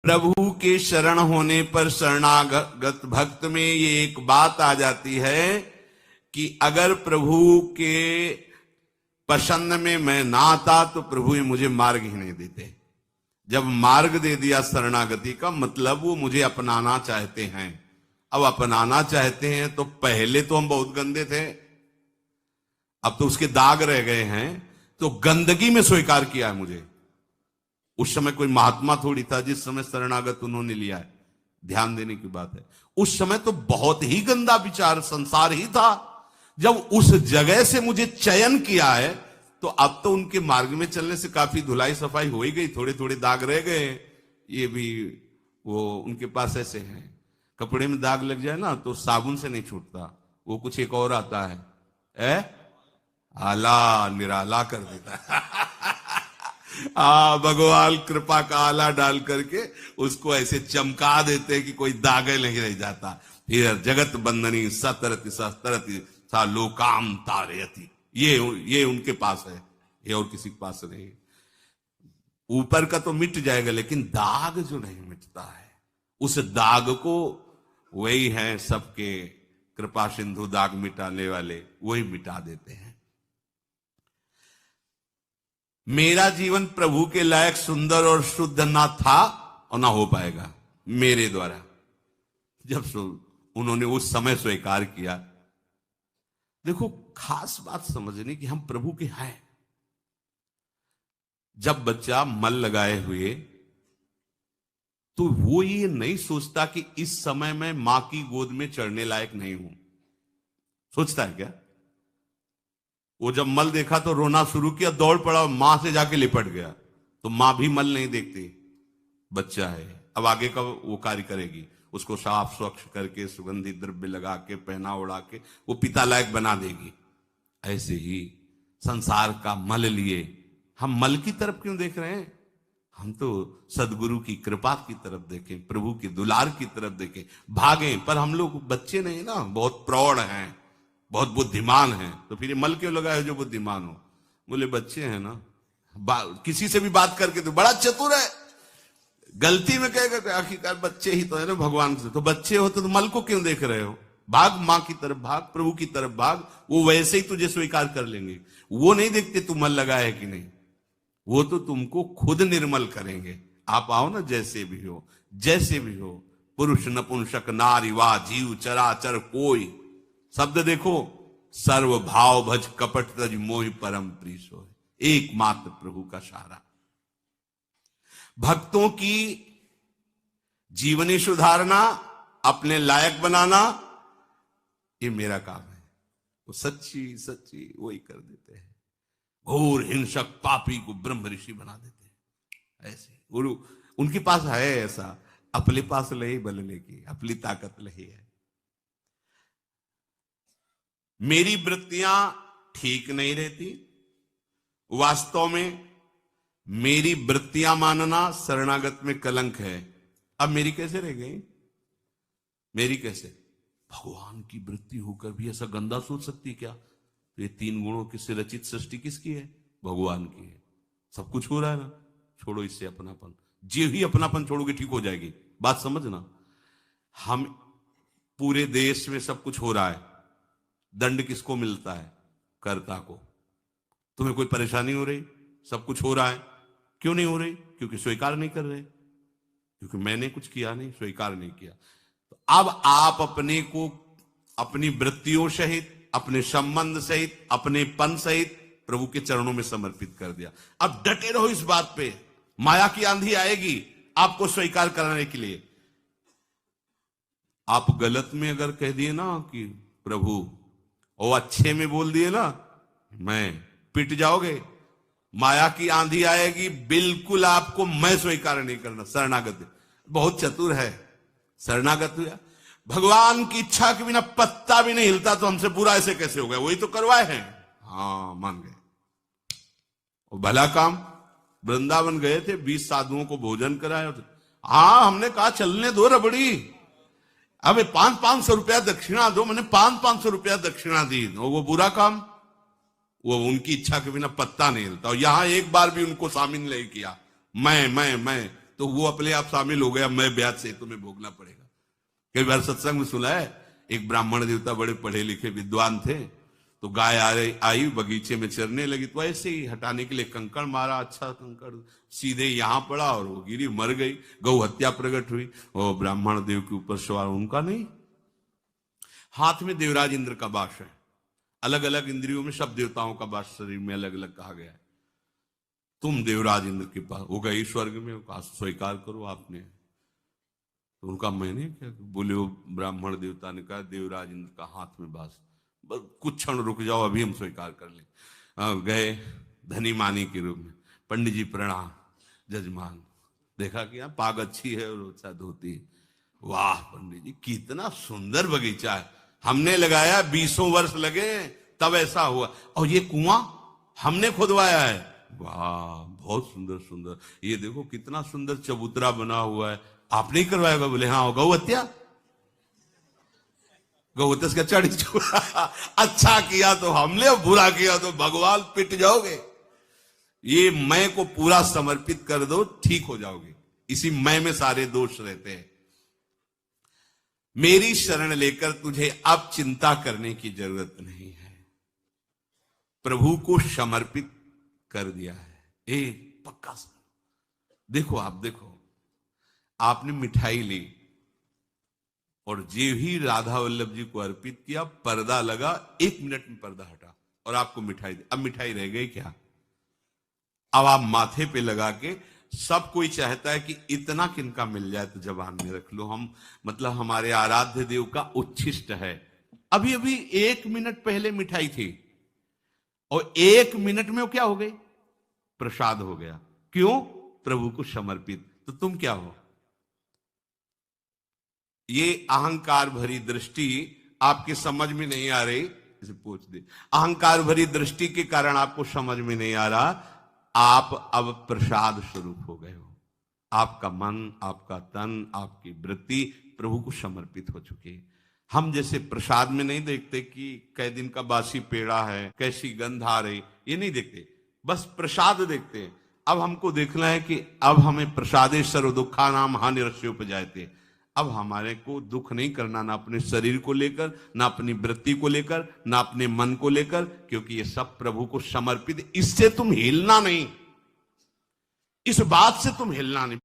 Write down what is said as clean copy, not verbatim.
प्रभु के शरण होने पर शरणागत भक्त में ये एक बात आ जाती है कि अगर प्रभु के पसंद में मैं ना आता तो प्रभु मुझे मार्ग ही नहीं देते। जब मार्ग दे दिया शरणागति का मतलब वो मुझे अपनाना चाहते हैं। अब अपनाना चाहते हैं तो पहले तो हम बहुत गंदे थे, अब तो उसके दाग रह गए हैं, तो गंदगी में स्वीकार किया है मुझे। उस समय कोई महात्मा थोड़ी था जिस समय शरणागत उन्होंने लिया है, ध्यान देने की बात है। उस समय तो बहुत ही गंदा विचार संसार ही था। जब उस जगह से मुझे चयन किया है तो अब तो उनके मार्ग में चलने से काफी धुलाई सफाई हो ही गई, थोड़े थोड़े दाग रह गए। ये भी वो उनके पास ऐसे हैं, कपड़े में दाग लग जाए ना तो साबुन से नहीं छूटता, वो कुछ एक और आता है आला निराला कर देता है। भगवान कृपा का आला डाल करके उसको ऐसे चमका देते हैं कि कोई दाग नहीं रह जाता। फिर जगत बंदनी सतरति सतरति सा लोकाम तारयति, ये उनके पास है, ये और किसी के पास नहीं। ऊपर का तो मिट जाएगा लेकिन दाग जो नहीं मिटता है, उस दाग को वही है सबके कृपा सिंधु दाग मिटाने वाले, वही मिटा देते हैं। मेरा जीवन प्रभु के लायक सुंदर और शुद्ध ना था और ना हो पाएगा मेरे द्वारा। जब उन्होंने उस समय स्वीकार किया, देखो खास बात समझने की, हम प्रभु के हैं। जब बच्चा मल लगाए हुए तो वो ये नहीं सोचता कि इस समय मैं मां की गोद में चढ़ने लायक नहीं हूं, सोचता है क्या? वो जब मल देखा तो रोना शुरू किया, दौड़ पड़ा, मां से जाके लिपट गया। तो मां भी मल नहीं देखती, बच्चा है, अब आगे का वो कार्य करेगी, उसको साफ स्वच्छ करके सुगंधित द्रव्य लगा के पहना उड़ा के वो पिता लायक बना देगी। ऐसे ही संसार का मल लिए हम मल की तरफ क्यों देख रहे हैं? हम तो सदगुरु की कृपा की तरफ देखें, प्रभु की दुलार की तरफ देखें, भागें। पर हम लोग बच्चे नहीं ना, बहुत प्रौढ़ हैं, बहुत बुद्धिमान हैं। तो फिर ये मल क्यों लगाए जो बुद्धिमान हो? बोले बच्चे हैं ना, किसी से भी बात करके तो बड़ा चतुर है, गलती में कहेगा आखिरकार बच्चे ही तो है ना भगवान से। तो बच्चे हो तो मल को क्यों देख रहे हो? भाग, मां की तरफ भाग, प्रभु की तरफ भाग, वो वैसे ही तुझे स्वीकार कर लेंगे। वो नहीं देखते तू मल लगाया है कि नहीं, वो तो तुमको खुद निर्मल करेंगे। आप आओ ना, जैसे भी हो, जैसे भी हो, पुरुष नपुंसक नारी वा जीव चराचर कोई, शब्द देखो, सर्व भाव भज कपट तज मोहि परम प्रीत होय, एकमात्र प्रभु का सहारा। भक्तों की जीवनी सुधारना, अपने लायक बनाना, ये मेरा काम है। वो सच्ची सच्ची वही कर देते हैं। घोर हिंसक पापी को ब्रह्म ऋषि बना देते हैं। ऐसे गुरु उनके पास है, ऐसा अपने पास लही बलने की अपनी ताकत लही है। मेरी वृत्तियां ठीक नहीं रहती, वास्तव में मेरी वृत्तियां मानना शरणागत में कलंक है। अब मेरी कैसे रह गई? मेरी कैसे? भगवान की वृत्ति होकर भी ऐसा गंदा सोच सकती क्या? तो ये तीन गुणों से रचित सृष्टि किसकी है? भगवान की है। सब कुछ हो रहा है ना, छोड़ो इससे अपनापन। जो ही अपनापन छोड़ोगे ठीक हो जाएगी। बात समझना, हम पूरे देश में सब कुछ हो रहा है, दंड किसको मिलता है? कर्ता को। तुम्हें कोई परेशानी हो रही? सब कुछ हो रहा है, क्यों नहीं हो रही? क्योंकि स्वीकार नहीं कर रहे, क्योंकि मैंने कुछ किया नहीं, स्वीकार नहीं किया। तो अब आप अपने को अपनी वृत्तियों सहित, अपने संबंध सहित, अपने पन सहित प्रभु के चरणों में समर्पित कर दिया। अब डटे रहो इस बात पे, माया की आंधी आएगी आपको स्वीकार कराने के लिए। आप गलत में अगर कह दिए ना कि प्रभु, और अच्छे में बोल दिए ना मैं, पिट जाओगे। माया की आंधी आएगी, बिल्कुल आपको मैं स्वीकार नहीं करना। शरणागत बहुत चतुर है, शरणागत हुआ, भगवान की इच्छा के बिना पत्ता भी नहीं हिलता, तो हमसे बुरा ऐसे कैसे हो गया? वही तो करवाए हैं। हाँ, मान गए। और भला काम, वृंदावन गए थे, 20 साधुओं को भोजन कराया। हाँ, हमने कहा चलने दो रबड़ी, अब 500-500 रुपया दक्षिणा दो। मैंने 500-500 रुपया दक्षिणा दी। वो बुरा काम, वो उनकी इच्छा के बिना पत्ता नहीं हिलता। और यहां एक बार भी उनको शामिल नहीं किया। मैं तो वो अपने आप शामिल हो गया, मैं ब्याज से तुम्हें भोगना पड़ेगा। कई बार सत्संग में सुना है, एक ब्राह्मण देवता बड़े पढ़े लिखे विद्वान थे, तो गाय आई बगीचे में चरने लगी, तो ऐसे ही हटाने के लिए कंकड़ मारा, अच्छा कंकड़ सीधे यहां पड़ा और वो गिरी, मर गई। गौ हत्या प्रकट हुई, और ब्राह्मण देव के ऊपर सवार उनका नहीं। हाथ में देवराज इंद्र का वास है, अलग अलग इंद्रियों में सब देवताओं का वास शरीर में अलग अलग कहा गया है। तुम देवराज इंद्र के पास वो गई स्वर्ग में, कहा स्वीकार करो आपने। तो उनका मैंने क्या बोले, वो ब्राह्मण देवता ने कहा देवराज इंद्र का हाथ में वास, बस कुछ क्षण रुक जाओ, अभी हम स्वीकार कर लें। गए धनी मानी के रूप में, पंडित जी प्रणाम, जजमान देखा कि यहाँ पाग अच्छी है और अच्छा धोती है। वाह पंडित जी कितना सुंदर बगीचा है, हमने लगाया 20 वर्ष लगे तब ऐसा हुआ, और ये कुआं हमने खुदवाया है। वाह बहुत सुंदर सुंदर, ये देखो कितना सुंदर चबूतरा बना हुआ है, आपने ही करवाया? बोले हाँ। गौ हत्या, गौ हत्या का चढ़ी चुका, अच्छा किया तो हमने, बुरा किया तो भगवान, पिट जाओगे। ये मैं को पूरा समर्पित कर दो, ठीक हो जाओगे। इसी मैं में सारे दोष रहते हैं। मेरी शरण लेकर तुझे अब चिंता करने की जरूरत नहीं है, प्रभु को समर्पित कर दिया है। एक पक्का देखो, आप देखो, आपने मिठाई ली और जे ही राधा वल्लभ जी को अर्पित किया, पर्दा लगा, 1 मिनट में पर्दा हटा और आपको मिठाई दी। अब मिठाई रह गई क्या? अब आप माथे पे लगा के, सब कोई चाहता है कि इतना किनका मिल जाए तो जबान में रख लो, हम मतलब हमारे आराध्य देव का उच्छिष्ट है। अभी अभी 1 मिनट पहले मिठाई थी और 1 मिनट में वो क्या हो गई? प्रसाद हो गया। क्यों? प्रभु को समर्पित। तो तुम क्या हो? ये अहंकार भरी दृष्टि आपकी समझ में नहीं आ रही, इसे पूछ दे। अहंकार भरी दृष्टि के कारण आपको समझ में नहीं आ रहा, आप अब प्रसाद स्वरूप हो गए हो। आपका मन, आपका तन, आपकी वृत्ति प्रभु को समर्पित हो चुकी है। हम जैसे प्रसाद में नहीं देखते कि कै दिन का बासी पेड़ा है, कैसी गंध आ रही, ये नहीं देखते, बस प्रसाद देखते हैं। अब हमको देखना है कि अब हमें प्रसादे सर्व दुखा नाम हानिरस्योपजायते। अब हमारे को दुख नहीं करना, ना अपने शरीर को लेकर, ना अपनी वृत्ति को लेकर, ना अपने मन को लेकर, क्योंकि ये सब प्रभु को समर्पित। इससे तुम हिलना नहीं, इस बात से तुम हिलना नहीं।